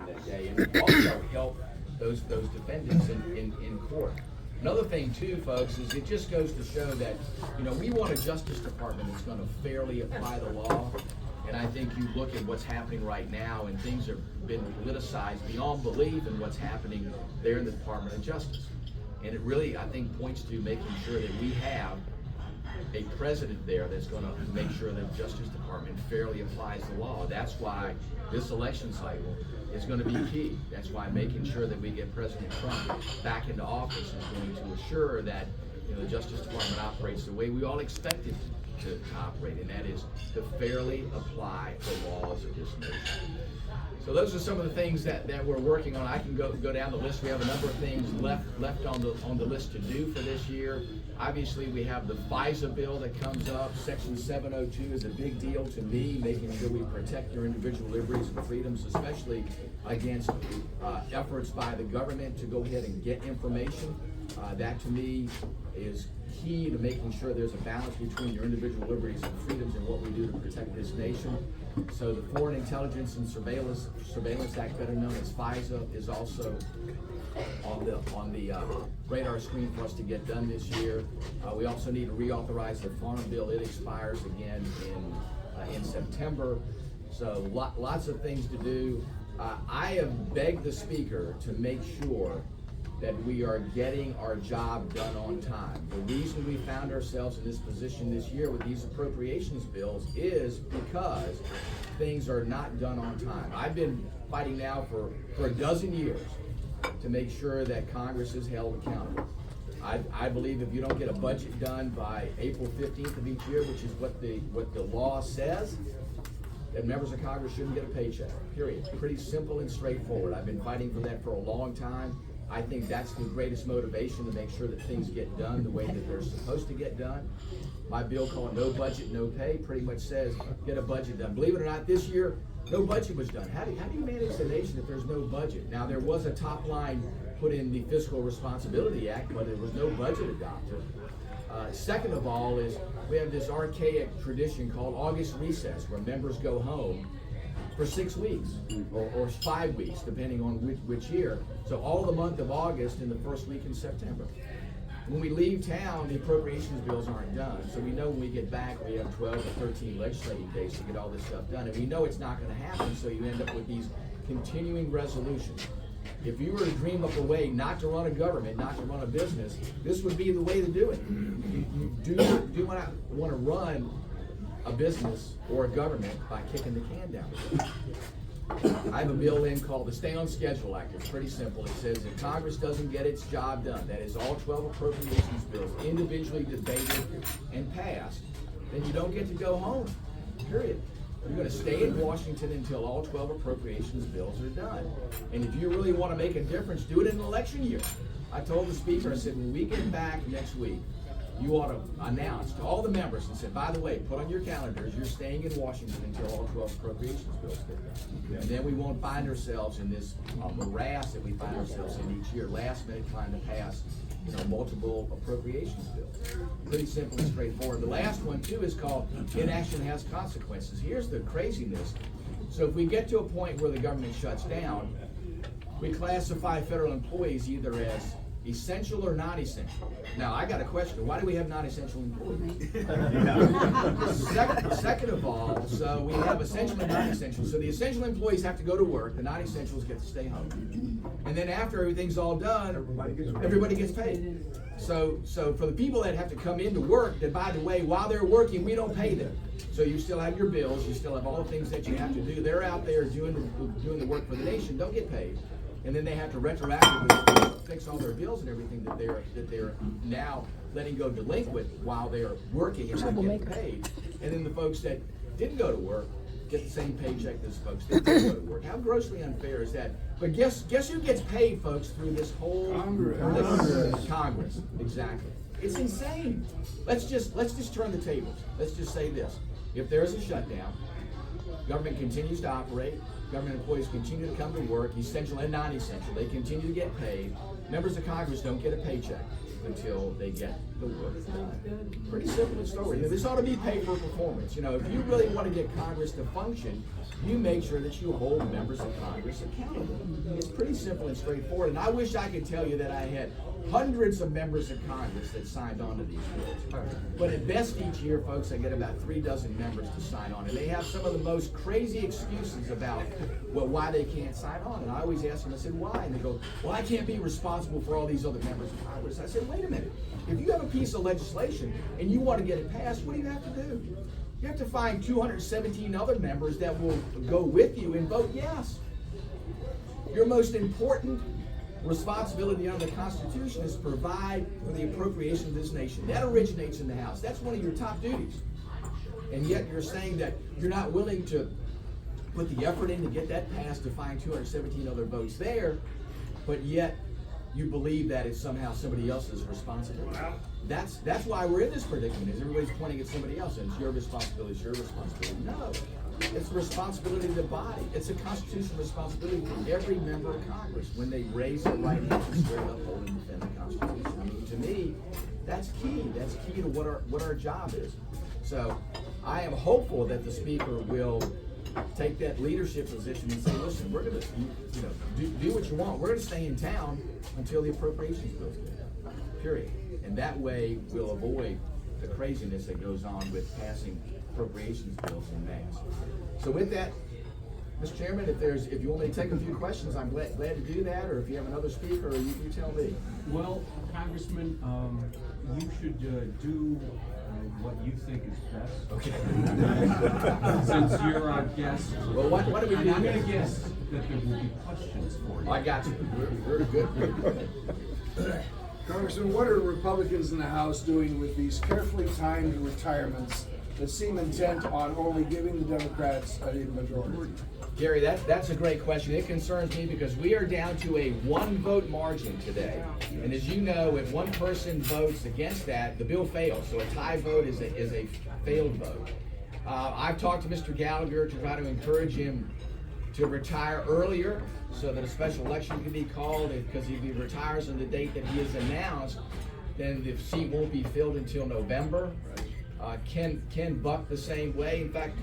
that day, and also help those defendants in court. Another thing too, folks, is it just goes to show that, we want a Justice Department that's going to fairly apply the law. And I think you look at what's happening right now, and things have been politicized beyond belief in what's happening there in the Department of Justice. And it really, I think, points to making sure that we have a president there that's going to make sure that the Justice Department fairly applies the law. That's why this election cycle is going to be key. That's why making sure that we get President Trump back into office is going to assure that the Justice Department operates the way we all expect it to operate, and that is to fairly apply the laws of this nation. So those are some of the things that we're working on. I can go down the list. We have a number of things left on the list to do for this year. Obviously, we have the FISA bill that comes up. Section 702 is a big deal to me, making sure we protect your individual liberties and freedoms, especially against efforts by the government to go ahead and get information. That to me is key to making sure there's a balance between your individual liberties and freedoms and what we do to protect this nation. So the Foreign Intelligence and Surveillance Act, better known as FISA, is also on the radar screen for us to get done this year. We also need to reauthorize the Farm Bill. It expires again in September. So lots of things to do. I have begged the Speaker to make sure that we are getting our job done on time. The reason we found ourselves in this position this year with these appropriations bills is because things are not done on time. I've been fighting now for a dozen years to make sure that Congress is held accountable. I believe if you don't get a budget done by April 15th of each year, which is what the law says, that members of Congress shouldn't get a paycheck, period. Pretty simple and straightforward. I've been fighting for that for a long time. I think that's the greatest motivation to make sure that things get done the way that they're supposed to get done. My bill called No Budget, No Pay pretty much says get a budget done. Believe it or not, this year, no budget was done. How do you manage the nation if there's no budget? Now, there was a top line put in the Fiscal Responsibility Act, but there was no budget adopted. Second of all is we have this archaic tradition called August recess, where members go home for 6 weeks or 5 weeks, depending on which year. So all the month of August and the first week in September. When we leave town, the appropriations bills aren't done. So we know when we get back, we have 12 or 13 legislative days to get all this stuff done. And we know it's not going to happen, so you end up with these continuing resolutions. If you were to dream up a way not to run a government, not to run a business, this would be the way to do it. You do not want to run a business or a government by kicking the can down. I have a bill in called the Stay on Schedule Act. It's pretty simple. It says if Congress doesn't get its job done, that is all 12 appropriations bills individually debated and passed, then you don't get to go home, period. You're going to stay in Washington until all 12 appropriations bills are done. And if you really want to make a difference, do it in an election year. I told the Speaker, I said, when we get back next week, you ought to announce to all the members and say, by the way, put on your calendars, you're staying in Washington until all 12 appropriations bills get done. And then we won't find ourselves in this morass that we find ourselves in each year, last minute trying to pass multiple appropriations bills. Pretty simple and straightforward. The last one, too, is called Inaction Has Consequences. Here's the craziness. So if we get to a point where the government shuts down, we classify federal employees either as essential or non-essential. Now, I got a question. Why do we have non-essential employees? Second of all, so we have essential and non-essential. So the essential employees have to go to work. The non-essentials get to stay home. And then after everything's all done, everybody gets paid. So for the people that have to come into work, that by the way, while they're working, we don't pay them. So you still have your bills. You still have all the things that you have to do. They're out there doing the work for the nation. Don't get paid. And then they have to retroactively fix all their bills and everything that they're now letting go delinquent while they're working and not getting paid. And then the folks that didn't go to work get the same paycheck as folks that did go to work. How grossly unfair is that? But guess who gets paid, folks, through this whole Congress. Exactly. It's insane. Let's just turn the tables. Let's just say this: if there is a shutdown, government continues to operate. Government employees continue to come to work, essential and non-essential. They continue to get paid. Members of Congress don't get a paycheck until they get the work done. Pretty simple story. This ought to be pay for performance. If you really want to get Congress to function, you make sure that you hold members of Congress accountable. It's pretty simple and straightforward. And I wish I could tell you that I had hundreds of members of Congress that signed on to these bills. But at best each year, folks, I get about 3 dozen members to sign on. And they have some of the most crazy excuses about why they can't sign on. And I always ask them, I said, why? And they go, well, I can't be responsible for all these other members of Congress. I said, wait a minute. If you have a piece of legislation and you want to get it passed, what do you have to do? You have to find 217 other members that will go with you and vote yes. Your most important responsibility under the Constitution is to provide for the appropriation of this nation. That originates in the House. That's one of your top duties. And yet you're saying that you're not willing to put the effort in to get that passed, to find 217 other votes there, but yet you believe that it's somehow somebody else's responsibility. That's why we're in this predicament, is everybody's pointing at somebody else, and it's your responsibility, it's your responsibility. No, it's the responsibility of the body. It's a constitutional responsibility for every member of Congress when they raise their right hand to swear to uphold and defend the Constitution. I mean, to me, that's key. That's key to what our job is. So I am hopeful that the Speaker will take that leadership position and say, listen, we're going to do what you want. We're going to stay in town until the appropriations bills get, period. And that way we'll avoid the craziness that goes on with passing appropriations bills in mass. So with that, Mr. Chairman, if you want me to take a few questions, I'm glad to do that, or if you have another speaker, you tell me. Well, Congressman, you should do what you think is best. Okay. Since you're our guest. Well, what do we do? I'm going to guess that there will be questions for you. I got you. We're good. Congressman, what are Republicans in the House doing with these carefully timed retirements that seem intent on only giving the Democrats a majority? Gary, that's a great question. It concerns me because we are down to a 1-vote margin today. And as you know, if one person votes against that, the bill fails. So a tie vote is a failed vote. I've talked to Mr. Gallagher to try to encourage him to retire earlier so that a special election can be called, because if he retires on the date that he has announced, then the seat won't be filled until November. Ken Buck the same way. In fact,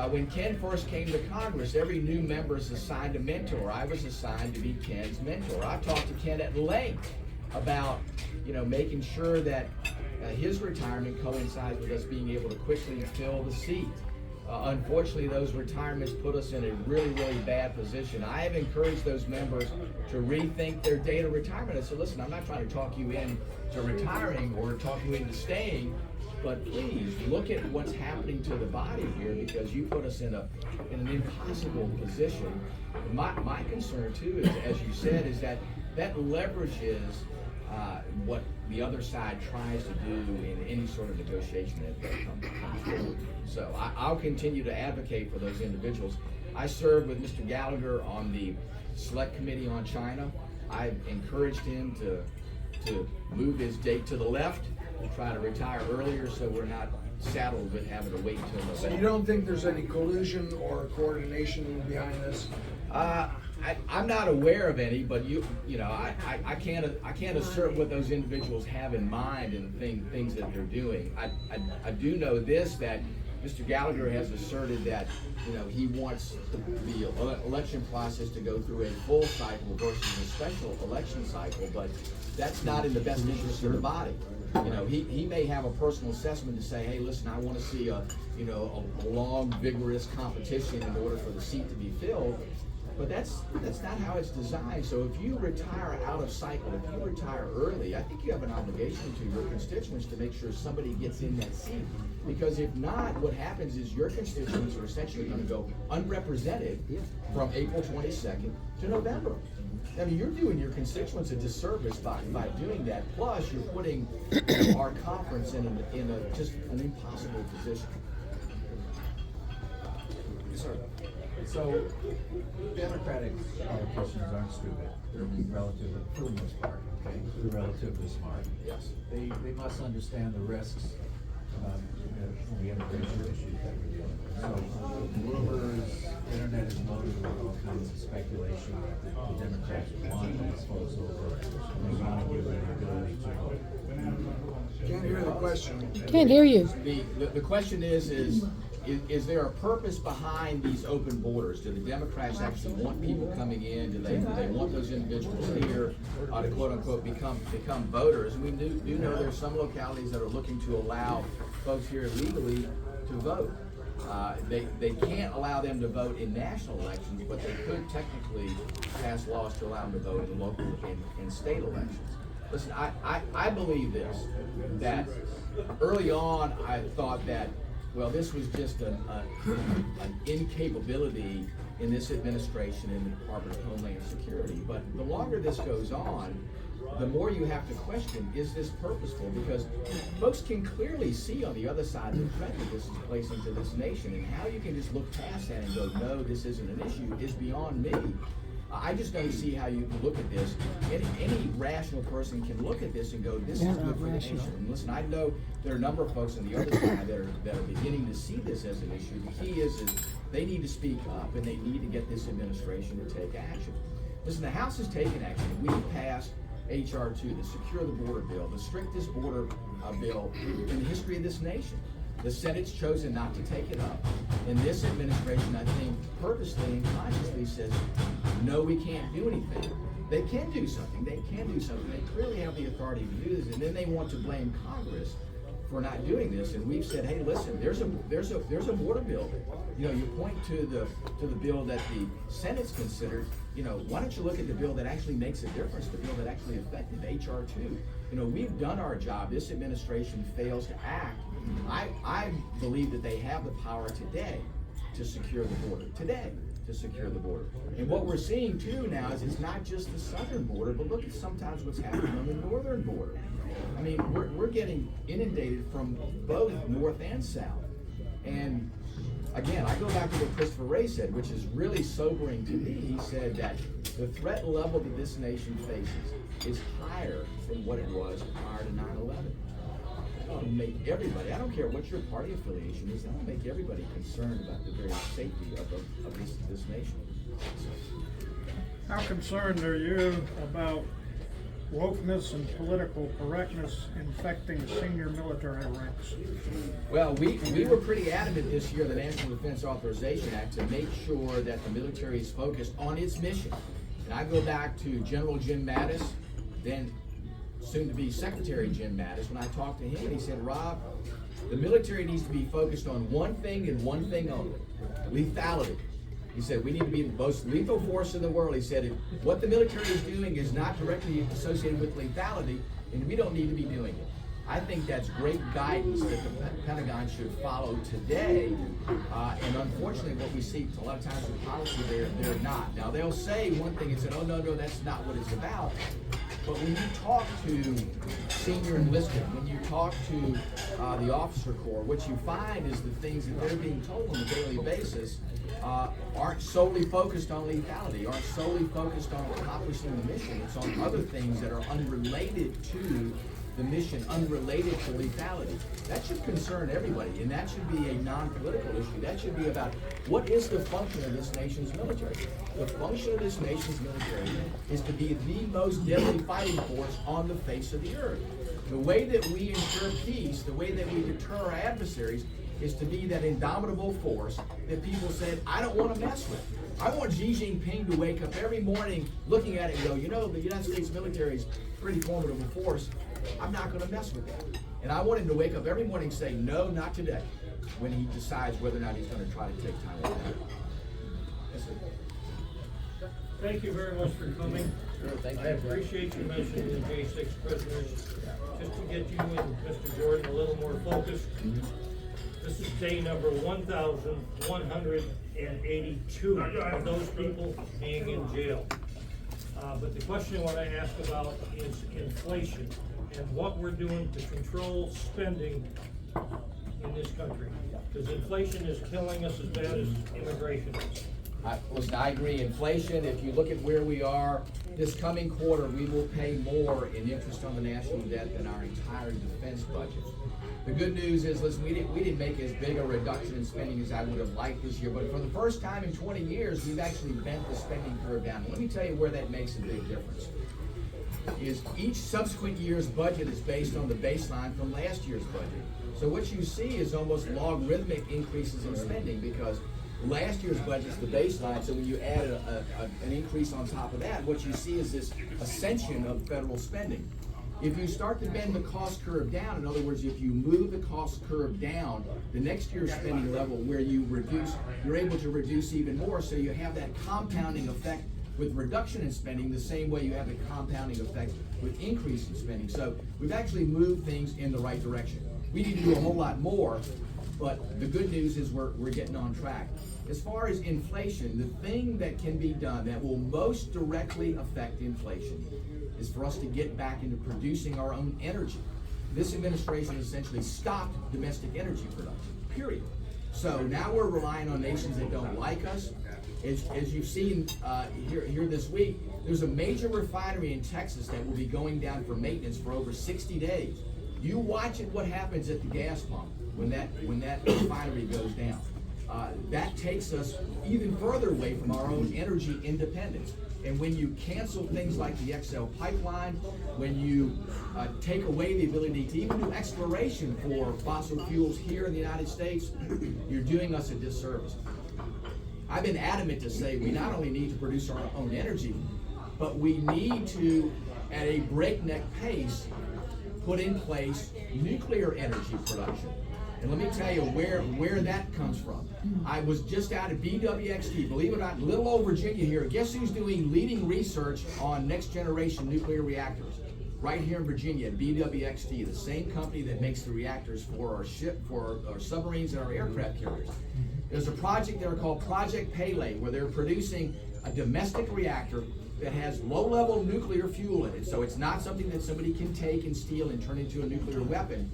when Ken first came to Congress, every new member is assigned a mentor. I was assigned to be Ken's mentor. I talked to Ken at length about, making sure that his retirement coincides with us being able to quickly fill the seat. Unfortunately, those retirements put us in a really, really bad position. I have encouraged those members to rethink their date of retirement. I said, listen, I'm not trying to talk you into retiring or talk you into staying, but please look at what's happening to the body here, because you put us in an impossible position. My concern too is, as you said, is that leverages what the other side tries to do in any sort of negotiation that comes forward. So I'll continue to advocate for those individuals. I served with Mr. Gallagher on the Select Committee on China. I've encouraged him to move his date to the left, to try to retire earlier, so we're not saddled with having to wait until November. So you don't think there's any collusion or coordination behind this? I'm not aware of any, but I can't assert what those individuals have in mind and things that they're doing. I do know this, that Mr. Gallagher has asserted that he wants the election process to go through a full cycle versus a special election cycle, but that's not in the best interest of the body. He may have a personal assessment to say, hey, listen, I want to see a long, vigorous competition in order for the seat to be filled. But that's not how it's designed. So if you retire out of cycle, if you retire early, I think you have an obligation to your constituents to make sure somebody gets in that seat. Because if not, what happens is your constituents are essentially going to go unrepresented from April 22nd to November. I mean, you're doing your constituents a disservice by doing that. Plus, you're putting our conference in just an impossible position. Yes, sir. So, Democratic politicians aren't stupid. They're relatively, for the most part, okay? They're relatively smart. Yes. They must understand the risks about the immigration issues that we're dealing with. So rumors, internet is loaded with all kinds of speculation that the Democrats want these folks over, and they want to give them the ability to vote. Can't hear the question. Can't hear you. The question is there a purpose behind these open borders? Do the Democrats actually want people coming in? Do they want those individuals here to quote unquote become voters? And we do know there's some localities that are looking to allow folks here legally to vote. They can't allow them to vote in national elections, but they could technically pass laws to allow them to vote in local and state elections. Listen, I believe this, that early on I thought that, well, this was just an incapability in this administration in the Department of Homeland Security. But the longer this goes on, the more you have to question, is this purposeful? Because folks can clearly see on the other side the threat that this is placing to this nation, and how you can just look past that and go, no, this isn't an issue, is beyond me. I just don't see how you can look at this. Any rational person can look at this and go, this is good for the nation. And listen, I know there are a number of folks on the other side that are beginning to see this as an issue. The key is they need to speak up, and they need to get this administration to take action. Listen, the House has taken action. We passed H.R. 2, the Secure the Border bill, the strictest border bill in the history of this nation. The Senate's chosen not to take it up. And this administration, I think, purposely and consciously says, no, we can't do anything. They can do something. They can do something. They clearly have the authority to do this. And then they want to blame Congress for not doing this. And we've said, hey, listen, there's a border bill. You know, you point to the bill that the Senate's considered. You know, why don't you look at the bill that actually makes a difference, the bill that actually affected H.R. 2. You know, we've done our job. This administration fails to act. I believe that they have the power today to secure the border. Today, to secure the border. And what we're seeing too now is it's not just the southern border, but look at sometimes what's happening on the northern border. I mean, we're getting inundated from both north and south. And again, I go back to what Christopher Wray said, which is really sobering to me. He said that the threat level that this nation faces is higher than what it was prior to 9/11. That ought to make everybody, I don't care what your party affiliation is, that ought to make everybody concerned about the very safety of this nation. How concerned are you about wokeness and political correctness infecting senior military ranks? Well, we were pretty adamant this year, the National Defense Authorization Act, to make sure that the military is focused on its mission. And I go back to General Jim Mattis, then soon to be Secretary Jim Mattis. When I talked to him, he said, Rob, the military needs to be focused on one thing and one thing only, lethality. He said, we need to be the most lethal force in the world. He said, what the military is doing is not directly associated with lethality, and we don't need to be doing it. I think that's great guidance that the Pentagon should follow today. And unfortunately, what we see a lot of times with policy, they're not. Now, they'll say one thing and say, oh, no, that's not what it's about. But when you talk to senior enlisted, when you talk to the officer corps, what you find is the things that they're being told on a daily basis aren't solely focused on lethality, aren't solely focused on accomplishing the mission. It's on other things that are unrelated to the mission, unrelated to lethality. That should concern everybody, and that should be a non-political issue. That should be about what is the function of this nation's military. The function of this nation's military is to be the most deadly fighting force on the face of the earth. The way that we ensure peace, the way that we deter our adversaries, is to be that indomitable force that people said, I don't want to mess with. I want Xi Jinping to wake up every morning looking at it and go, you know, the United States military is a pretty formidable force. I'm not going to mess with that. And I want him to wake up every morning and say, no, not today, when he decides whether or not he's going to try to take time with that. That's it. Thank you very much for coming. Sure, thank you. I appreciate you mentioning the J6 prisoners. Just to get you and Mr. Jordan a little more focused, this is day number 1,182 of those people being in jail. But the question I want to ask about is inflation and what we're doing to control spending in this country. Because inflation is killing us as bad as immigration is. Listen, I agree. Inflation, if you look at where we are, this coming quarter, we will pay more in interest on the national debt than our entire defense budget. The good news is, listen, we didn't make as big a reduction in spending as I would have liked this year, but for the first time in 20 years, we've actually bent the spending curve down. And let me tell you where that makes a big difference. Is each subsequent year's budget is based on the baseline from last year's budget. So what you see is almost logarithmic increases in spending because last year's budget is the baseline, so when you add an increase on top of that, what you see is this ascension of federal spending. If you start to bend the cost curve down, in other words, if you move the cost curve down, the next year's spending level where you reduce, you're able to reduce even more, so you have that compounding effect with reduction in spending the same way you have the compounding effect with increase in spending. So we've actually moved things in the right direction. We need to do a whole lot more, but the good news is we're getting on track. As far as inflation, the thing that can be done that will most directly affect inflation is for us to get back into producing our own energy. This administration essentially stopped domestic energy production, period. So now we're relying on nations that don't like us. As you've seen here this week, there's a major refinery in Texas that will be going down for maintenance for over 60 days. You watch it, what happens at the gas pump when that refinery goes down. That takes us even further away from our own energy independence. And when you cancel things like the XL pipeline, when you take away the ability to even do exploration for fossil fuels here in the United States, you're doing us a disservice. I've been adamant to say we not only need to produce our own energy, but we need to, at a breakneck pace, put in place nuclear energy production. And let me tell you where that comes from. I was just out at BWXT, believe it or not, little old Virginia here. Guess who's doing leading research on next generation nuclear reactors? Right here in Virginia at BWXT, the same company that makes the reactors for our submarines and our aircraft carriers. There's a project there called Project Pele, where they're producing a domestic reactor that has low-level nuclear fuel in it. So it's not something that somebody can take and steal and turn into a nuclear weapon.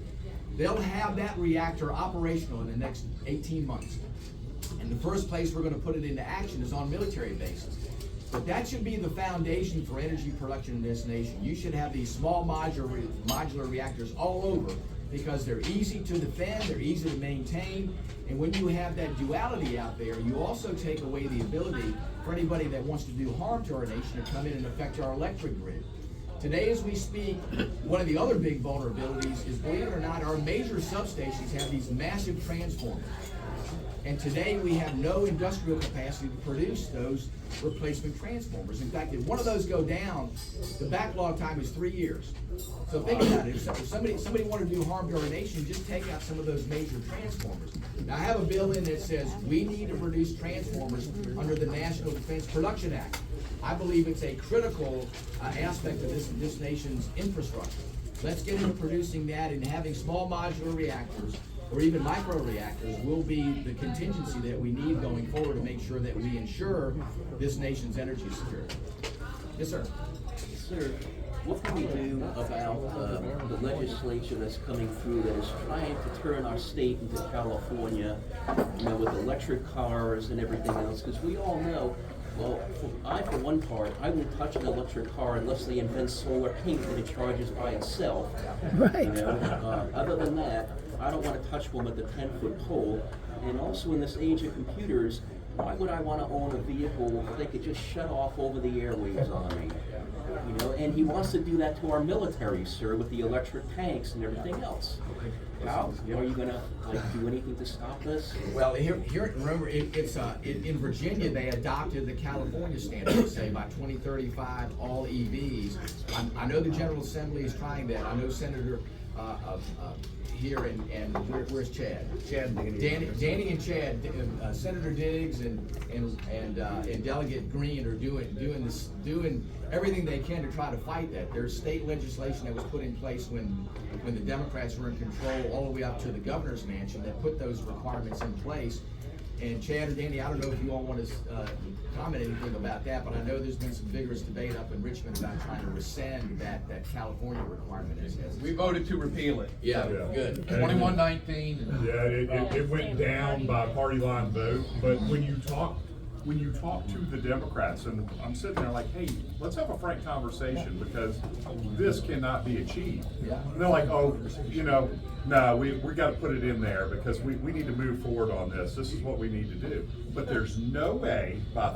They'll have that reactor operational in the next 18 months. And the first place we're going to put it into action is on military bases. But that should be the foundation for energy production in this nation. You should have these small modular reactors all over because they're easy to defend, they're easy to maintain, and when you have that duality out there, you also take away the ability for anybody that wants to do harm to our nation to come in and affect our electric grid. Today as we speak, one of the other big vulnerabilities is, believe it or not, our major substations have these massive transformers. And today we have no industrial capacity to produce those replacement transformers. In fact, if one of those go down, the backlog time is 3 years. So think about it. If somebody wanted to do harm to our nation, just take out some of those major transformers. Now I have a bill in that says we need to produce transformers under the National Defense Production Act. I believe it's a critical aspect of this nation's infrastructure. Let's get into producing that, and having small modular reactors or even micro reactors will be the contingency that we need going forward to make sure that we ensure this nation's energy security. Yes, sir. Sir, what can we do about the legislation that's coming through that is trying to turn our state into California, with electric cars and everything else? Because we all know, well, for one part, I won't touch an electric car unless they invent solar paint that it charges by itself. Right. Other than that, I don't want to touch one with a 10-foot pole. And also in this age of computers, why would I want to own a vehicle if they could just shut off over the airwaves on me? And he wants to do that to our military, sir, with the electric tanks and everything else. How are you going to do anything to stop this? Well, here remember, it's in Virginia they adopted the California standard, say by 2035 all EVs. I know the General Assembly is trying that. I know Senator here and where's Chad? Danny and Chad, Senator Diggs and Delegate Green are doing everything they can to try to fight that. There's state legislation that was put in place when the Democrats were in control, all the way up to the governor's mansion, that put those requirements in place. And Chad or Danny, I don't know if you all want to comment anything about that, but I know there's been some vigorous debate up in Richmond about trying to rescind that California requirement. We voted to repeal it. Yeah, good. 2119. Yeah, it went down by party line vote, but when you talk when you talk to the Democrats, and I'm sitting there like, hey, let's have a frank conversation because this cannot be achieved. And they're like, oh, you know, no, we got to put it in there because we need to move forward on this. This is what we need to do. But there's no way by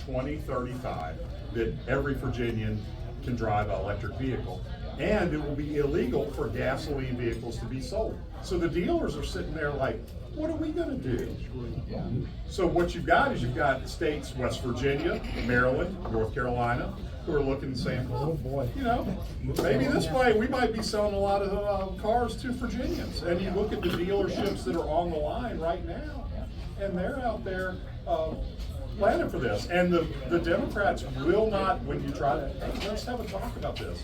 2035 that every Virginian can drive an electric vehicle. And it will be illegal for gasoline vehicles to be sold. So the dealers are sitting there like, what are we gonna do? So what you've got is you've got states, West Virginia, Maryland, North Carolina, who are looking and saying, oh boy, you know, maybe this way we might be selling a lot of cars to Virginians. And you look at the dealerships that are on the line right now, and they're out there planning for this. And the Democrats will not, when you try to, hey, let's have a talk about this.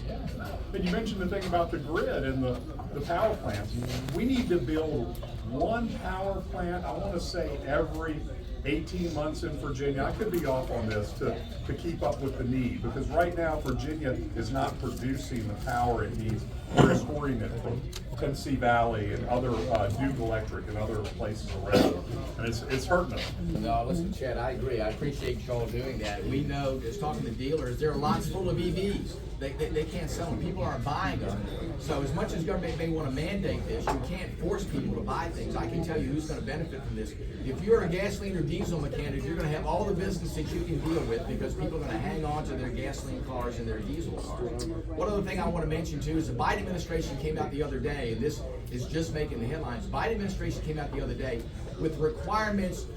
And you mentioned the thing about the grid and the power plants. We need to build one power plant, I want to say every 18 months in Virginia. I could be off on this to keep up with the need, because right now Virginia is not producing the power it needs. We're exporting it from Tennessee Valley and other Duke Electric and other places around, and it's hurting us. No, listen, Chad, I agree. I appreciate y'all doing that. We know, just talking to dealers, there are lots full of EVs. They can't sell them. People aren't buying them. So as much as government may want to mandate this, you can't force people to buy things. I can tell you who's going to benefit from this. If you're a gasoline or diesel mechanic, you're going to have all the business that you can deal with because people are going to hang on to their gasoline cars and their diesel cars. One other thing I want to mention too is the Biden administration came out the other day, and this is just making the headlines. Biden administration came out the other day with requirements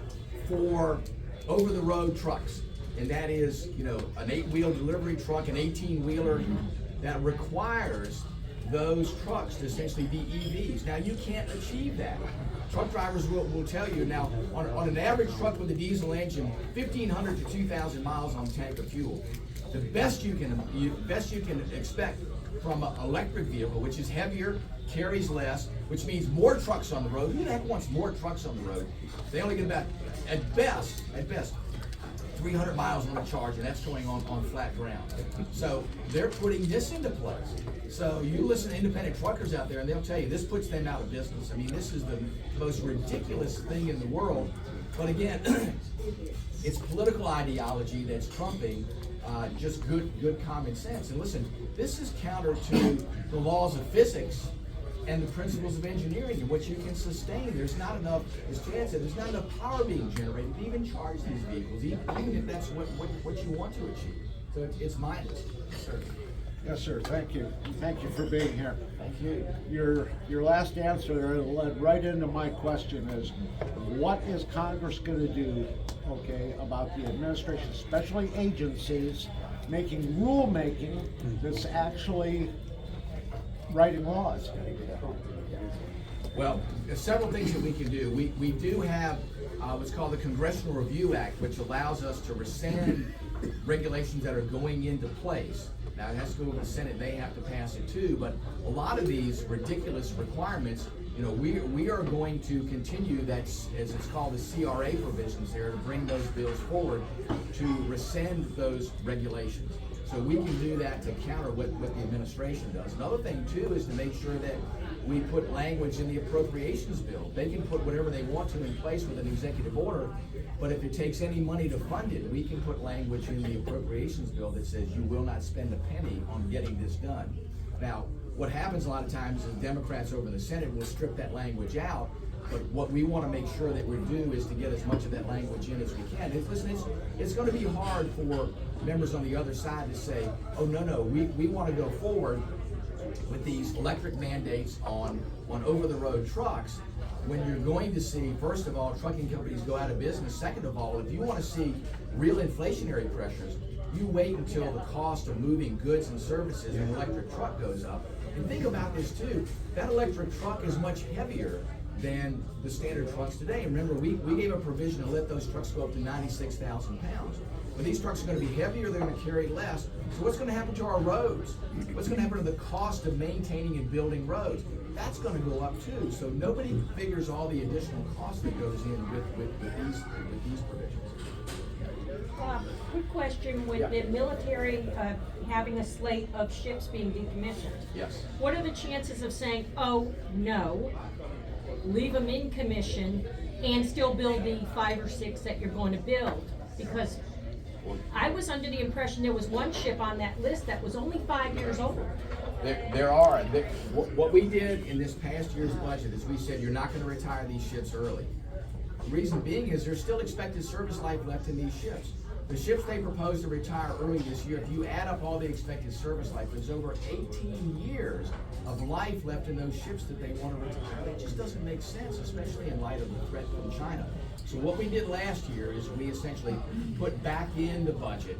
for over-the-road trucks. And that is, you know, an 8-wheel delivery truck, an 18-wheeler that requires those trucks to essentially be EVs. Now, you can't achieve that. Truck drivers will tell you now, on an average truck with a diesel engine, 1,500 to 2,000 miles on tank of fuel. The best you can expect from an electric vehicle, which is heavier, carries less, which means more trucks on the road. Who the heck wants more trucks on the road? They only get about, at best, 300 miles on a charge, and that's going on flat ground. So they're putting this into place. So you listen to independent truckers out there, and they'll tell you this puts them out of business. I mean, this is the most ridiculous thing in the world. But again, it's political ideology that's trumping just good common sense. And listen, this is counter to the laws of physics and the principles of engineering and what you can sustain. There's not enough, as Chad said, there's not enough power being generated to even charge these vehicles, even if that's what you want to achieve. So it's mindless. Yes, sir. Yes, sir, thank you. Thank you for being here. Thank you. Your last answer led right into my question is, what is Congress gonna do, okay, about the administration, especially agencies, making rulemaking that's actually writing laws? Well, there's several things that we can do. We do have what's called the Congressional Review Act, which allows us to rescind regulations that are going into place. Now, it has to go to the Senate, they have to pass it too, but a lot of these ridiculous requirements, you know, we are going to continue that, as it's called, the CRA provisions there, to bring those bills forward to rescind those regulations. So we can do that to counter what the administration does. Another thing too is to make sure that we put language in the appropriations bill. They can put whatever they want to in place with an executive order, but if it takes any money to fund it, we can put language in the appropriations bill that says you will not spend a penny on getting this done. Now, what happens a lot of times is Democrats over in the Senate will strip that language out, but what we want to make sure that we do is to get as much of that language in as we can. It's going to be hard for members on the other side to say, oh, no, we want to go forward with these electric mandates on over-the-road trucks, when you're going to see, first of all, trucking companies go out of business. Second of all, if you want to see real inflationary pressures, you wait until the cost of moving goods and services in an electric truck goes up. And think about this too, that electric truck is much heavier than the standard trucks today. And remember, we gave a provision to let those trucks go up to 96,000 pounds. But these trucks are going to be heavier, they're going to carry less. So what's going to happen to our roads? What's going to happen to the cost of maintaining and building roads? That's going to go up too. So nobody figures all the additional cost that goes in with these provisions. Quick question, with the military having a slate of ships being decommissioned. Yes. What are the chances of saying, oh, no, leave them in commission and still build the 5 or 6 that you're going to build? Because I was under the impression there was one ship on that list that was only 5 years old. What we did in this past year's budget is we said you're not gonna retire these ships early. The reason being is there's still expected service life left in these ships. The ships they propose to retire early this year, if you add up all the expected service life, there's over 18 years of life left in those ships that they want to retire. It just doesn't make sense, especially in light of the threat from China. So what we did last year is we essentially put back in the budget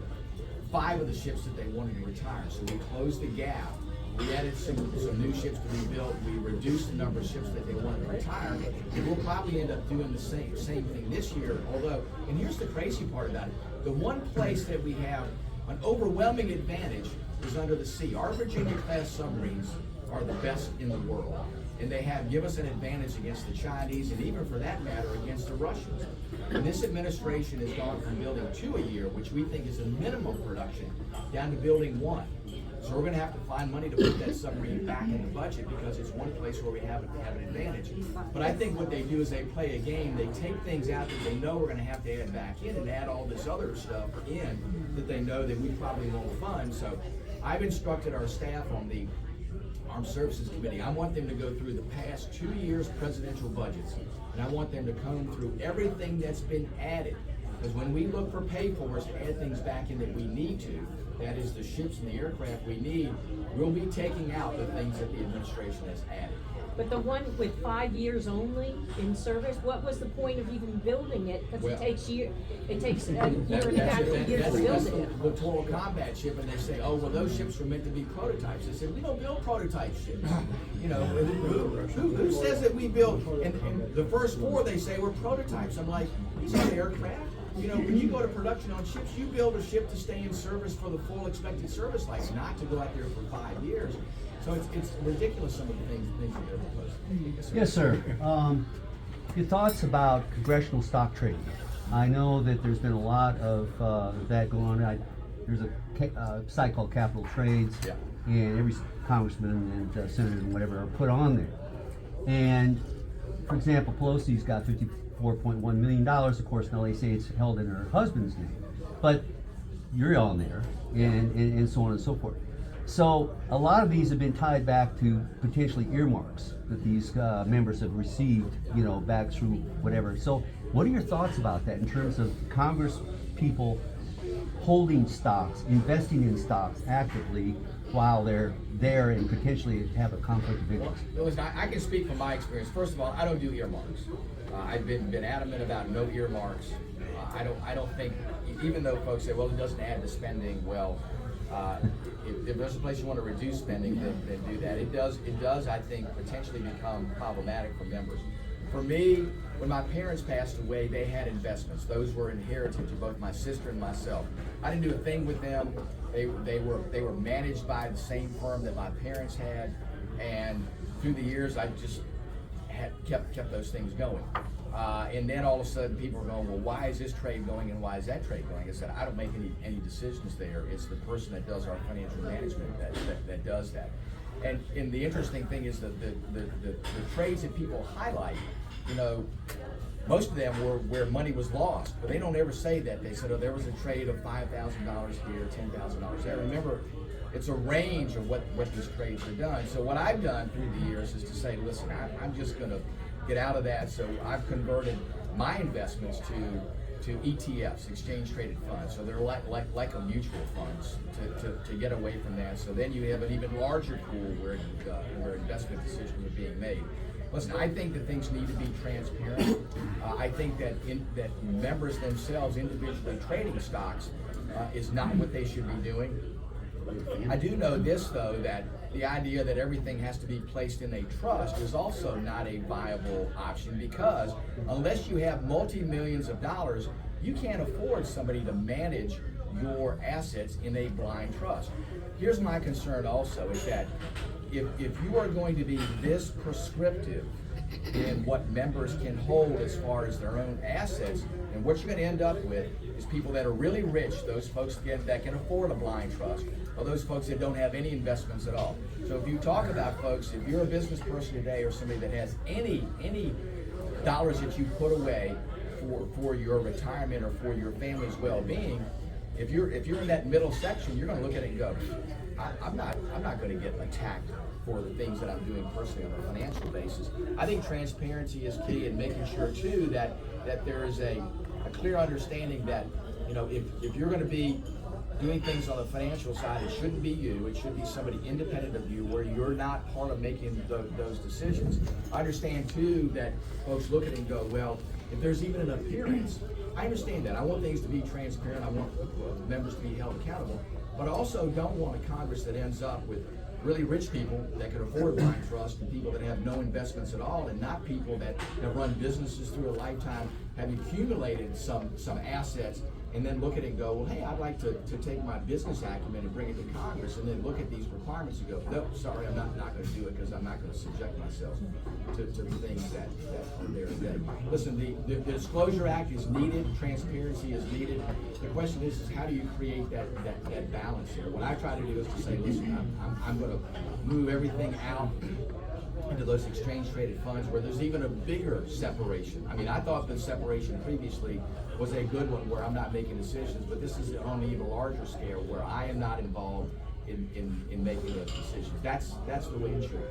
5 of the ships that they wanted to retire. So we closed the gap. We added some new ships to be built. We reduced the number of ships that they wanted to retire. And we'll probably end up doing the same thing this year. Although, and here's the crazy part about it, the one place that we have an overwhelming advantage is under the sea. Our Virginia-class submarines are the best in the world. And they give us an advantage against the Chinese, and even for that matter, against the Russians. And this administration has gone from building 2 a year, which we think is a minimum production, down to building 1. So we're gonna have to find money to put that submarine back in the budget because it's one place where we have an advantage. But I think what they do is they play a game, they take things out that they know we're gonna have to add back in and add all this other stuff in that they know that we probably won't fund. So I've instructed our staff on the Armed Services Committee. I want them to go through the past 2 years' presidential budgets, and I want them to comb through everything that's been added. Because when we look for pay for us to add things back in that we need to, that is the ships and the aircraft we need, we'll be taking out the things that the administration has added. But the one with 5 years only in service, what was the point of even building it? Because Well, it takes a year and a half, 2 years to build That's it. the littoral combat ship, and they say, oh, well, those ships were meant to be prototypes. I said, we don't build prototype ships. You know, who says that we build, and the first 4 they say were prototypes. I'm like, these are aircraft. You know, when you go to production on ships, you build a ship to stay in service for the full expected service life, not to go out there for 5 years. So it's ridiculous, some of the things that they're proposing. Yes, sir. Your thoughts about congressional stock trading? I know that there's been a lot of that going on. There's a site called Capital Trades, Yeah. and every congressman and senator and whatever are put on there. And for example, Pelosi's got $54.1 million. Of course, now they say it's held in her husband's name, but you're on there, and so on and so forth. So a lot of these have been tied back to potentially earmarks that these members have received, you know, back through whatever. So what are your thoughts about that in terms of Congress people holding stocks, investing in stocks actively while they're there and potentially have a conflict of interest? Well, listen, I can speak from my experience. First of all, I don't do earmarks. I've been adamant about no earmarks. I don't think, even though folks say, well, it doesn't add to spending, well, if there's a place you want to reduce spending, then do that. It does, I think, potentially become problematic for members. For me, when my parents passed away, they had investments. Those were inherited to both my sister and myself. I didn't do a thing with them. They were managed by the same firm that my parents had, and through the years, I just had kept those things going. And then all of a sudden, people are going, well, why is this trade going and why is that trade going? I said, I don't make any decisions there. It's the person that does our financial management that does that. And the interesting thing is that the trades that people highlight, you know, most of them were where money was lost, but they don't ever say that. They said, oh, there was a trade of $5,000 here, $10,000 there. Remember, it's a range of what these trades are done. So what I've done through the years is to say, listen, I'm just going to get out of that. So I've converted my investments to ETFs, exchange traded funds. So they're like a mutual funds to get away from that. So then you have an even larger pool where investment decisions are being made. Listen, I think that things need to be transparent. I think that members themselves individually trading stocks is not what they should be doing. I do know this, though, that the idea that everything has to be placed in a trust is also not a viable option, because unless you have multi-millions of dollars, you can't afford somebody to manage your assets in a blind trust. Here's my concern also, is that if you are going to be this prescriptive in what members can hold as far as their own assets, and what you're going to end up with is people that are really rich, those folks that can afford a blind trust, or those folks that don't have any investments at all. So if you talk about folks, if you're a business person today or somebody that has any dollars that you put away for your retirement or for your family's well-being, if you're in that middle section, you're gonna look at it and go, I'm not gonna get attacked for the things that I'm doing personally on a financial basis. I think transparency is key, and making sure too that there is a clear understanding that, you know, if you're gonna be doing things on the financial side, it shouldn't be you, it should be somebody independent of you where you're not part of making those decisions. I understand too that folks look at it and go, well, if there's even an appearance, I understand that. I want things to be transparent, I want members to be held accountable, but I also don't want a Congress that ends up with really rich people that can afford blind trust and people that have no investments at all, and not people that have run businesses through a lifetime, have accumulated some assets, and then look at it and go, well, hey, I'd like to take my business acumen and bring it to Congress, and then look at these requirements and go, no, sorry, I'm not going to do it because I'm not going to subject myself to the things that are there today. Listen, the Disclosure Act is needed, transparency is needed. The question is how do you create that balance here? What I try to do is to say, listen, I'm going to move everything out into those exchange traded funds where there's even a bigger separation. I mean, I thought the separation previously was a good one where I'm not making decisions, but this is on an even larger scale where I am not involved in making those decisions. That's the way it should.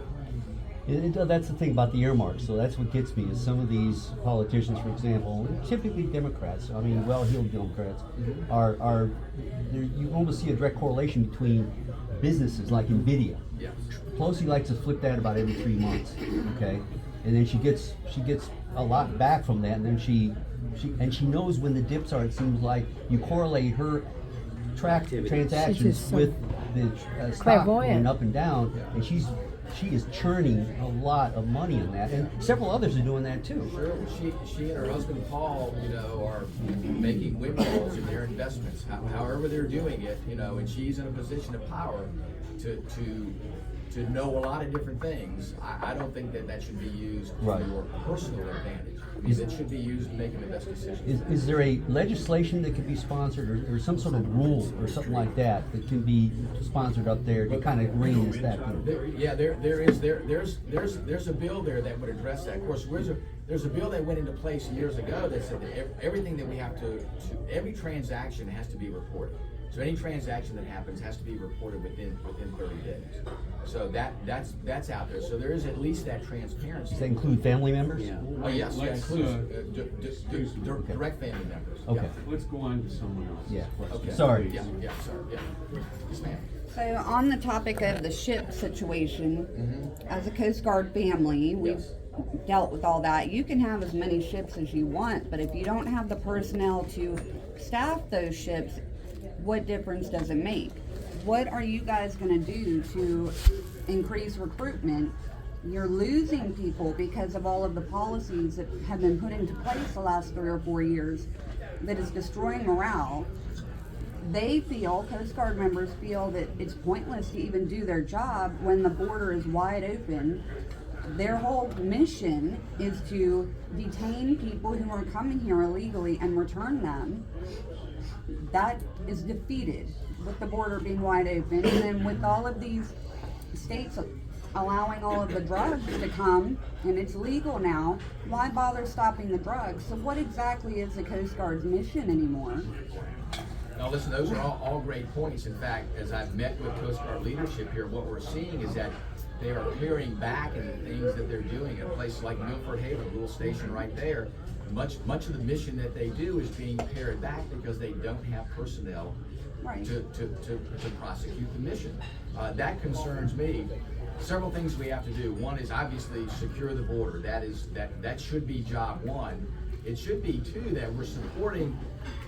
That's the thing about the earmarks. So that's what gets me is some of these politicians, for example, typically Democrats, I mean well-heeled Democrats, are you almost see a direct correlation between businesses like NVIDIA. Yes. Pelosi likes to flip that about every 3 months, okay, and then she gets a lot back from that, and then she knows when the dips are. It seems like you correlate her transactions with the stock going up and down, and she is churning a lot of money in that, and several others are doing that too. Sure. Well, she and her husband Paul, you know, are making windfalls in their investments, however they're doing it, you know, and she's in a position of power to know a lot of different things. I don't think that should be used for your personal advantage. I mean, it should be used in making the best decisions. Is there a legislation that can be sponsored, or some sort of rule or something like that can be sponsored up there to kind of rein this back in? There's a bill there that would address that. Of course, there's a bill that went into place years ago that said that everything that we have to every transaction has to be reported. So any transaction that happens has to be reported within 30 days. So that's out there. So there is at least that transparency. Does that include family members? Yeah. Oh yes, that includes direct family members. Okay. Yeah. Let's go on to someone else. Yeah. Okay. Sorry. Yeah. Sorry. Yeah. Yes, ma'am. So on the topic of the ship situation, as a Coast Guard family, we've dealt with all that. You can have as many ships as you want, but if you don't have the personnel to staff those ships, what difference does it make? What are you guys going to do to increase recruitment? You're losing people because of all of the policies that have been put into place the last 3 or 4 years that is destroying morale. They feel, Coast Guard members feel, that it's pointless to even do their job when the border is wide open. Their whole mission is to detain people who are coming here illegally and return them. That is defeated with the border being wide open, and then with all of these states allowing all of the drugs to come, and it's legal now, why bother stopping the drugs? So what exactly is the Coast Guard's mission anymore? Now listen, those are all great points. In fact, as I've met with Coast Guard leadership here, what we're seeing is that they are clearing back in the things that they're doing at places like Milford Haven, a little station right there. Much of the mission that they do is being pared back because they don't have personnel to prosecute the mission. That concerns me. Several things we have to do. One is obviously secure the border. That should be job one. It should be too that we're supporting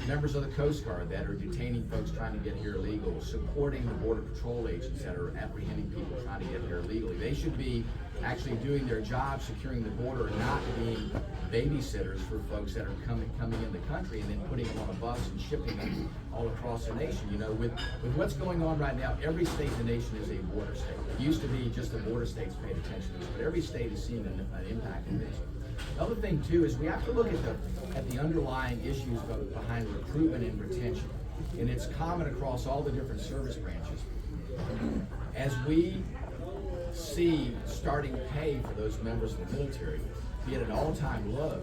members of the Coast Guard that are detaining folks trying to get here illegally, supporting the Border Patrol agents that are apprehending people trying to get here illegally. They should be actually doing their job, securing the border, and not being babysitters for folks that are coming in the country and then putting them on a bus and shipping them all across the nation. You know, with what's going on right now, every state in the nation is a border state. It used to be just the border states paid attention to this, but every state is seeing an impact in this. The other thing too is we have to look at the underlying issues behind recruitment and retention, and it's common across all the different service branches. As we see starting pay for those members of the military be at an all-time low,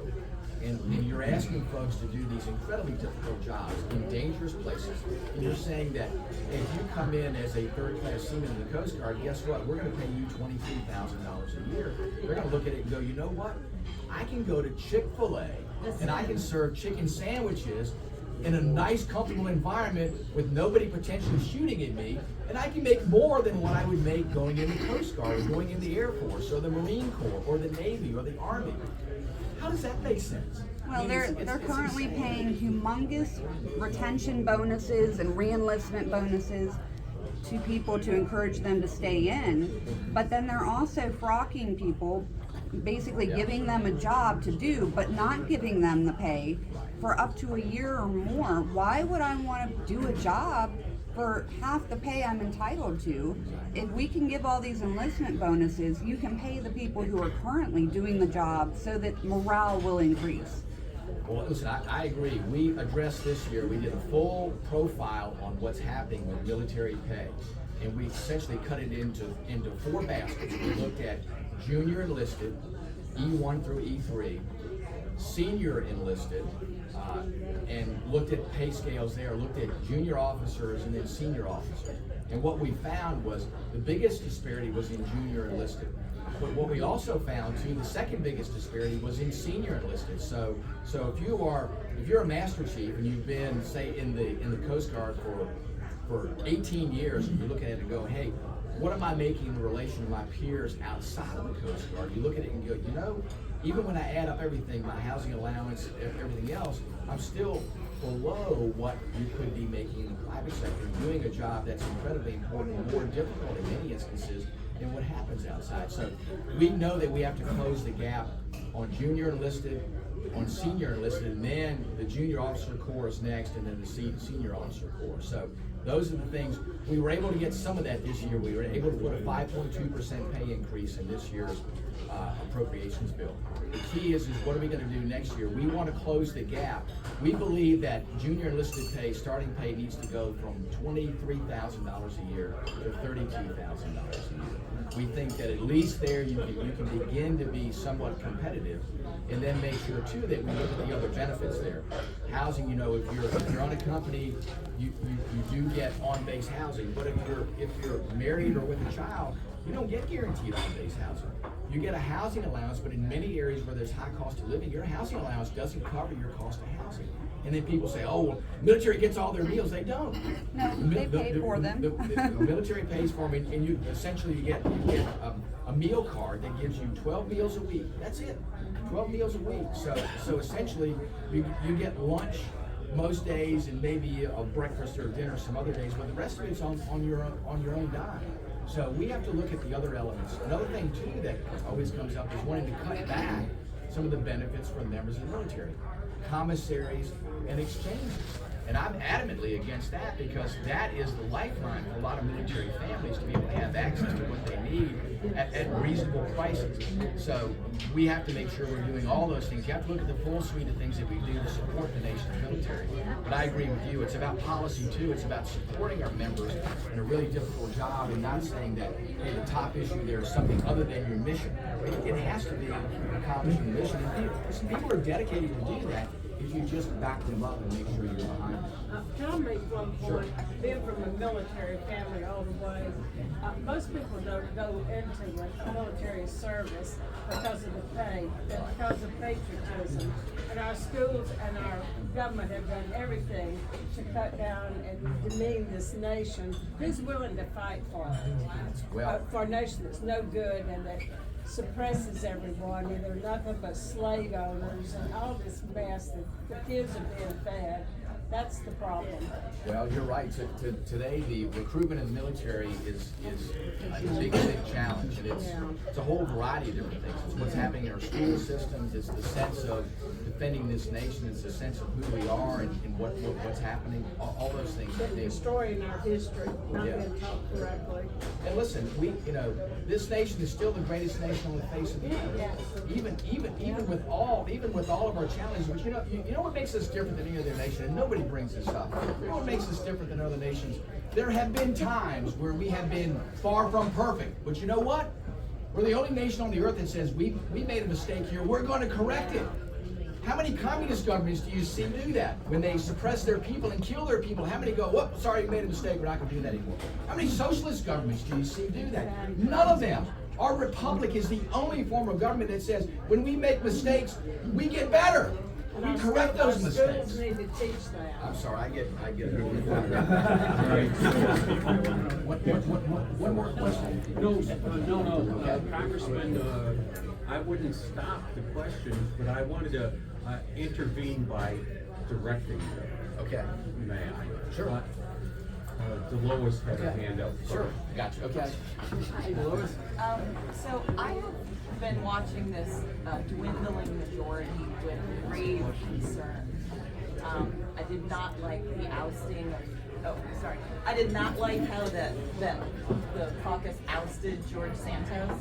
and you're asking folks to do these incredibly difficult jobs in dangerous places, and you're saying that if you come in as a third-class seaman in the Coast Guard, guess what? We're going to pay you $23,000 a year. They're going to look at it and go, you know what? I can go to Chick-fil-A and I can serve chicken sandwiches in a nice, comfortable environment with nobody potentially shooting at me, and I can make more than what I would make going in the Coast Guard, or going in the Air Force, or the Marine Corps, or the Navy, or the Army. How does that make sense? Well, I mean, they're currently insane. paying humongous retention bonuses and reenlistment bonuses to people to encourage them to stay in, but then they're also frocking people, basically giving them a job to do, but not giving them the pay for up to a year or more. Why would I want to do a job for half the pay I'm entitled to? If we can give all these enlistment bonuses, you can pay the people who are currently doing the job so that morale will increase. Well, listen, I agree. We addressed this year, we did a full profile on what's happening with military pay. And we essentially cut it into 4 baskets. We looked at junior enlisted, E1 through E3, senior enlisted, and looked at pay scales there, looked at junior officers and then senior officers. And what we found was the biggest disparity was in junior enlisted. But what we also found too, the second biggest disparity was in senior enlisted. So if you're a master chief and you've been, say, in the Coast Guard for 18 years, and you look at it and go, hey, what am I making in relation to my peers outside of the Coast Guard? You look at it and go, you know, even when I add up everything, my housing allowance, everything else, I'm still below what you could be making in the private sector, doing a job that's incredibly important and more difficult in many instances than what happens outside. So we know that we have to close the gap on junior enlisted, on senior enlisted, and then the junior officer corps is next, and then the senior officer corps. So those are the things. We were able to get some of that this year. We were able to put a 5.2% pay increase in this year's appropriations bill. The key is what are we going to do next year? We want to close the gap. We believe that junior enlisted pay, starting pay, needs to go from $23,000 a year to $32,000 a year. We think that at least there you can begin to be somewhat competitive, and then make sure too that we look at the other benefits there. Housing, you know, if you're on a company, you do get on-base housing, but if you're married or with a child, you don't get guaranteed on-base housing. You get a housing allowance, but in many areas where there's high cost of living, your housing allowance doesn't cover your cost of housing. And then people say, oh, well, military gets all their meals. They don't. No, they pay for them. The military pays for them, and you essentially get a meal card that gives you 12 meals a week. That's it, 12 meals a week. So essentially, you get lunch most days and maybe a breakfast or dinner some other days, but the rest of it's on your own dime. So we have to look at the other elements. Another thing too that always comes up is wanting to cut back some of the benefits for members of the military, commissaries and exchanges. And I'm adamantly against that, because that is the lifeline for a lot of military families to be able to have access to what they need at reasonable prices. So we have to make sure we're doing all those things. You have to look at the full suite of things that we do to support the nation's military. But I agree with you, it's about policy too. It's about supporting our members in a really difficult job, and not saying that, hey, the top issue there is something other than your mission. It has to be accomplishing the mission. And people are dedicated to do that if you just back them up and make sure you're behind them. Can I make one point? Being from a military family all the way, most people don't go into the military service because of the pay, but because of patriotism. And our schools and our government have done everything to cut down and demean this nation. Who's willing to fight for it? For a nation that's no good and that suppresses everyone, and they're nothing but slave owners and all this mess that the kids are being fed. That's the problem. Well, you're right. Today, the recruitment in the military is a big challenge, and it's a whole variety of different things. It's what's happening in our school systems. It's the sense of defending this nation. It's the sense of who we are and what's happening. All those things. They're destroying our history, not being taught correctly. And listen, this nation is still the greatest nation on the face of the earth. Yes. Even with all of our challenges, but you know what makes us different than any other nation, and nobody brings this up. You know what makes us different than other nations? There have been times where we have been far from perfect, but you know what? We're the only nation on the earth that says we made a mistake here. We're going to correct it. How many communist governments do you see do that? When they suppress their people and kill their people, how many go, whoop, sorry, we made a mistake, we're not gonna do that anymore? How many socialist governments do you see do that? None of them. Our republic is the only form of government that says, when we make mistakes, we get better. We correct those mistakes. Schools need to teach that. I'm sorry, I get it. One more question? No, Congressman, I wouldn't stop the questions, but I wanted to intervene by directing you. Okay. May I? Sure. Dolores had a hand up. Sure, gotcha, okay. So I have been watching this dwindling majority with grave concern. I did not like the ousting of, I did not like how the caucus ousted George Santos.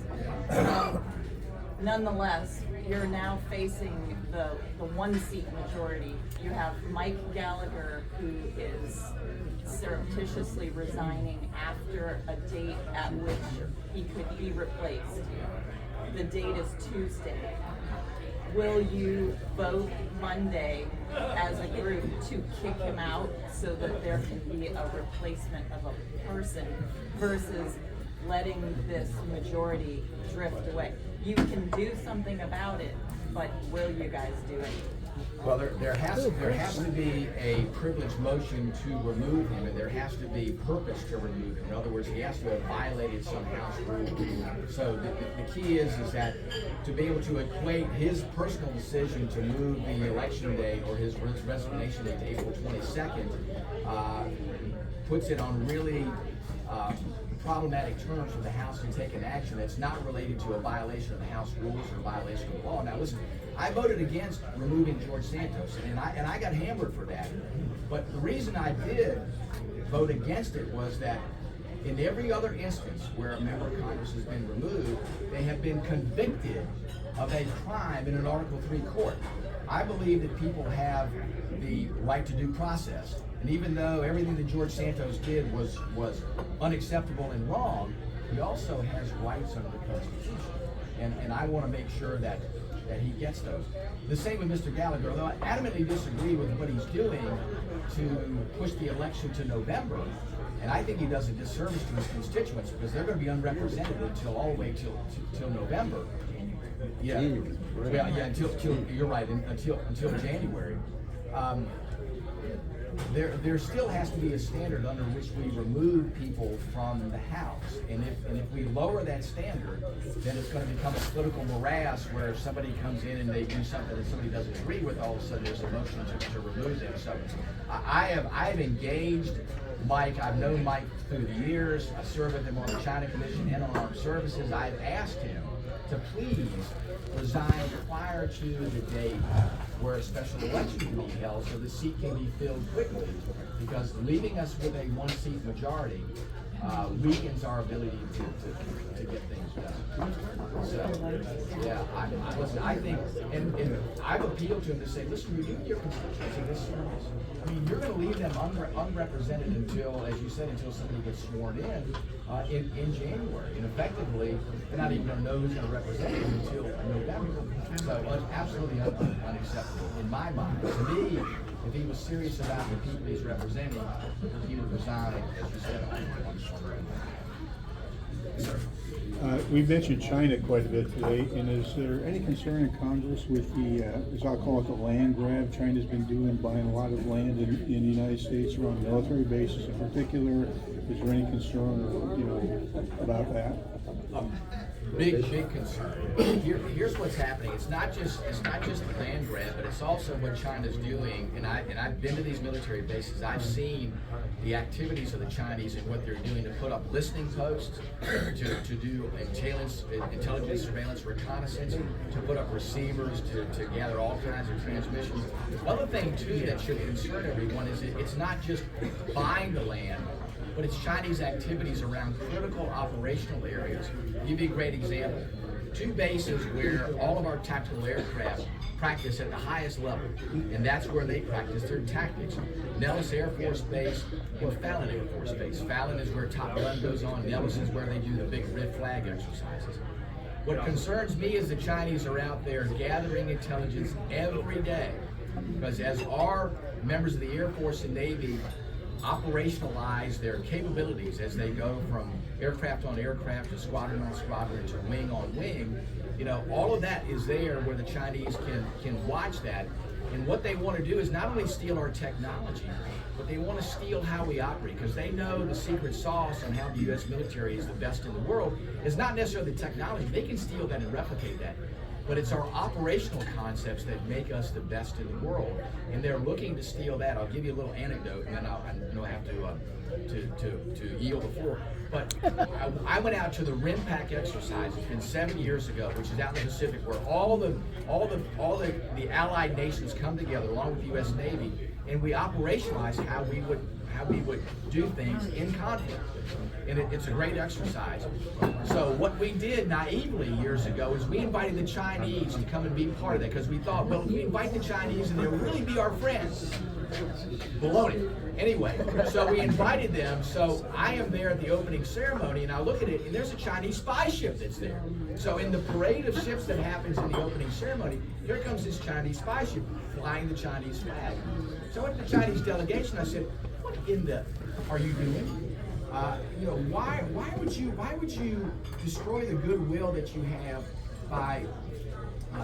Nonetheless, you're now facing the one-seat majority. You have Mike Gallagher, who is surreptitiously resigning after a date at which he could be replaced. The date is Tuesday. Will you vote Monday as a group to kick him out so that there can be a replacement of a person versus letting this majority drift away? You can do something about it, but will you guys do it? Well, there has to be a privileged motion to remove him, and there has to be purpose to remove him. In other words, he has to have violated some House rule. So the key is that to be able to equate his personal decision to move the election date or his resignation date to April 22nd puts it on really problematic terms for the House to take an action that's not related to a violation of the House rules or a violation of the law. Now listen, I voted against removing George Santos, and I got hammered for that. But the reason I did vote against it was that in every other instance where a member of Congress has been removed, they have been convicted of a crime in an Article III court. I believe that people have the right to due process. And even though everything that George Santos did was unacceptable and wrong, he also has rights under the Constitution. And I want to make sure that he gets those. The same with Mr. Gallagher, although I adamantly disagree with what he's doing to push the election to November. And I think he does a disservice to his constituents because they're going to be unrepresented until all the way till November. Yeah, until you're right, until January. There still has to be a standard under which we remove people from the House, and if we lower that standard, then it's going to become a political morass where if somebody comes in and they do something that somebody doesn't agree with, all of a sudden there's a motion to remove them. So I have engaged Mike. I've known Mike through the years. I served with him on the China Commission and on Armed Services. I've asked him to please resign prior to the date where a special election can be held so the seat can be filled quickly, because leaving us with a one-seat majority weakens our ability to get things done. So, yeah, I think, and I've appealed to him to say, listen, you're your constituency this service. I mean, you're going to leave them unrepresented until, as you said, until somebody gets sworn in January. And effectively, they're not even going to know who's going to represent them until November. So it's absolutely unacceptable in my mind. To me, if he was serious about the people he's representing, he would resign, as you said, on Sir. We mentioned China quite a bit today, and is there any concern in Congress with the, as I'll call it, the land grab China's been doing, buying a lot of land in the United States around military bases in particular? Is there any concern, about that? Big concern. Here's what's happening. It's not just the land grab, but it's also what China's doing. And I've been to these military bases. I've seen the activities of the Chinese and what they're doing to put up listening posts, to do intelligence, surveillance, reconnaissance, to put up receivers, to gather all kinds of transmissions. Another thing too that should concern everyone is it's not just buying the land, but it's Chinese activities around critical operational areas. I'll give you a great example. 2 bases where all of our tactical aircraft practice at the highest level, and that's where they practice their tactics. Nellis Air Force Base and Fallon Air Force Base. Fallon is where Top Gun goes on. Nellis is where they do the big red flag exercises. What concerns me is the Chinese are out there gathering intelligence every day, because as our members of the Air Force and Navy operationalize their capabilities as they go from aircraft on aircraft to squadron on squadron to wing on wing, you know, all of that is there where the Chinese can watch that. And what they want to do is not only steal our technology, but they want to steal how we operate, because they know the secret sauce on how the U.S. military is the best in the world is not necessarily the technology. They can steal that and replicate that. But it's our operational concepts that make us the best in the world, and they're looking to steal that. I'll give you a little anecdote, and then I have to yield the floor. But I went out to the RIMPAC exercise. It's been 7 years ago, which is out in the Pacific, where all the allied nations come together along with the U.S. Navy, and we operationalize how we would do things in conflict. And it's a great exercise. So what we did naively years ago is we invited the Chinese to come and be part of that, because we thought, well, if we invite the Chinese and they'll really be our friends. Baloney. Anyway, so we invited them. So I am there at the opening ceremony, and I look at it, and there's a Chinese spy ship that's there. So in the parade of ships that happens in the opening ceremony, here comes this Chinese spy ship flying the Chinese flag. So at the Chinese delegation, I said, what in the are you doing? You know, why would you destroy the goodwill that you have by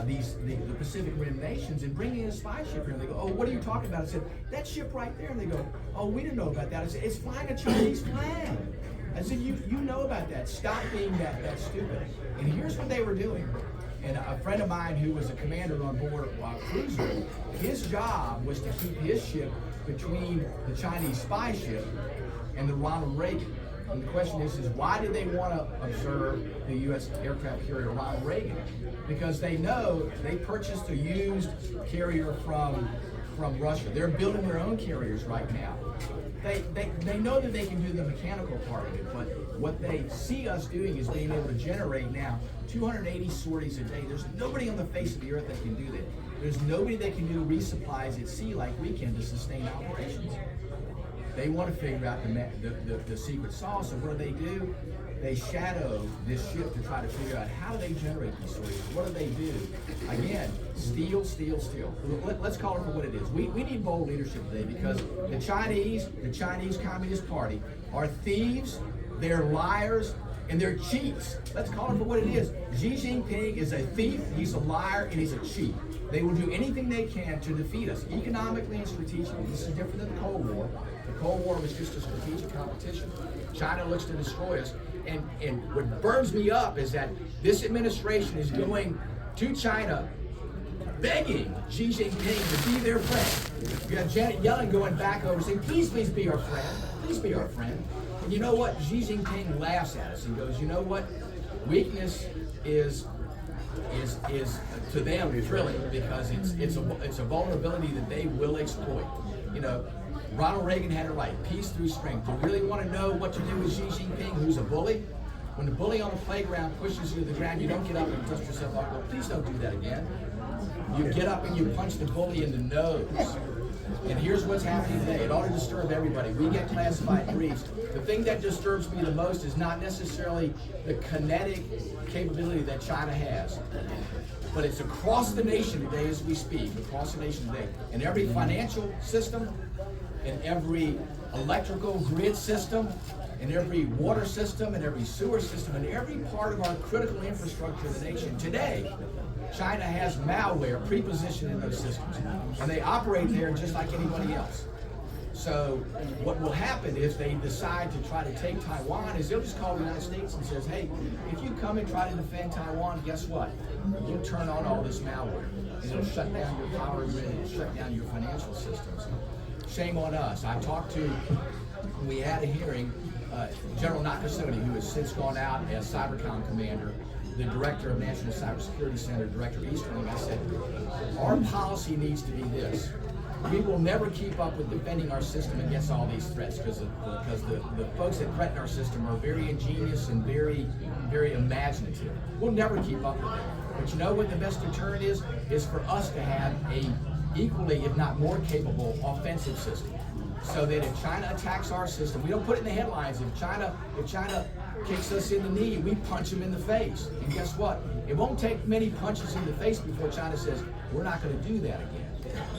the Pacific Rim nations and bringing in a spy ship here? And they go, oh, what are you talking about? I said, that ship right there. And they go, oh, we didn't know about that. I said, it's flying a Chinese flag. I said, you know about that. Stop being that stupid. And here's what they were doing. And a friend of mine who was a commander on board a cruiser, his job was to keep his ship between the Chinese spy ship and the Ronald Reagan. And the question is why did they want to observe the U.S. aircraft carrier Ronald Reagan? Because they know they purchased a used carrier from Russia. They're building their own carriers right now. They know that they can do the mechanical part of it, but what they see us doing is being able to generate now 280 sorties a day. There's nobody on the face of the earth that can do that. There's nobody that can do resupplies at sea like we can to sustain operations. They want to figure out the secret sauce, and what do? They shadow this ship to try to figure out how do they generate these sorties. What do they do? Again, steal. Let's call it for what it is. We need bold leadership today, because the Chinese Communist Party are thieves, they're liars, and they're cheats. Let's call it for what it is. Xi Jinping is a thief, he's a liar, and he's a cheat. They will do anything they can to defeat us, economically and strategically. This is different than the Cold War. The Cold War was just a strategic competition. China looks to destroy us. And what burns me up is that this administration is going to China begging Xi Jinping to be their friend. You have Janet Yellen going back over saying, please be our friend. Please be our friend. And you know what? Xi Jinping laughs at us and goes, you know what? Weakness is to them thrilling, because it's a vulnerability that they will exploit. You know, Ronald Reagan had it right, peace through strength. You really want to know what to do with Xi Jinping, who's a bully? When the bully on the playground pushes you to the ground, you don't get up and dust yourself off. Well, please don't do that again. You get up and you punch the bully in the nose. And here's what's happening today. It ought to disturb everybody. We get classified briefs. The thing that disturbs me the most is not necessarily the kinetic capability that China has, but it's across the nation today as we speak, across the nation today. In every financial system, in every electrical grid system, in every water system, in every sewer system, in every part of our critical infrastructure of the nation today, China has malware pre-positioned in those systems, and they operate there just like anybody else. So what will happen if they decide to try to take Taiwan is they'll just call the United States and says, hey, if you come and try to defend Taiwan, guess what? You turn on all this malware, and it'll shut down your power grid, it'll shut down your financial systems. Shame on us. We had a hearing, General Nakasone, who has since gone out as Cybercom commander, the director of National Cybersecurity Center, Director Easterling. I said, our policy needs to be this. We will never keep up with defending our system against all these threats, because the folks that threaten our system are very ingenious and very, very imaginative. We'll never keep up with them. But you know what the best deterrent is for us to have a equally, if not more capable, offensive system. so that if China attacks our system, we don't put it in the headlines. If China kicks us in the knee, we punch them in the face. And guess what? It won't take many punches in the face before China says, we're not going to do that again.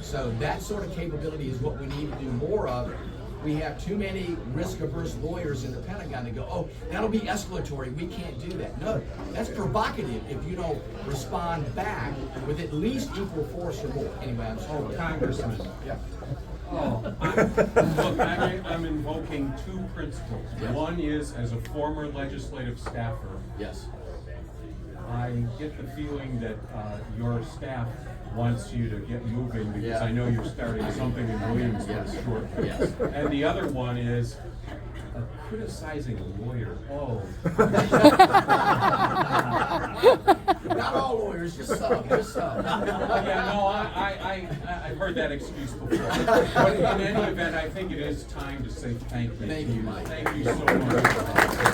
So that sort of capability is what we need to do more of. We have too many risk-averse lawyers in the Pentagon that go, oh, that'll be escalatory, we can't do that. No, that's provocative if you don't respond back with at least equal force or more. Anyway, I'm sorry. Oh, Congressman. Yeah. Look, I'm invoking two principles. Yes. One is, as a former legislative staffer, Yes. I get the feeling that your staff wants you to get moving because Yeah. I know you're starting something in Williamsburg Yes. shortly. Yes. And the other one is criticizing a lawyer. Oh. Not all lawyers, just some, just some. Yeah, no, I've heard that excuse before. But in any event, I think it is time to say thank you. Thank you, Mike. Thank you so much.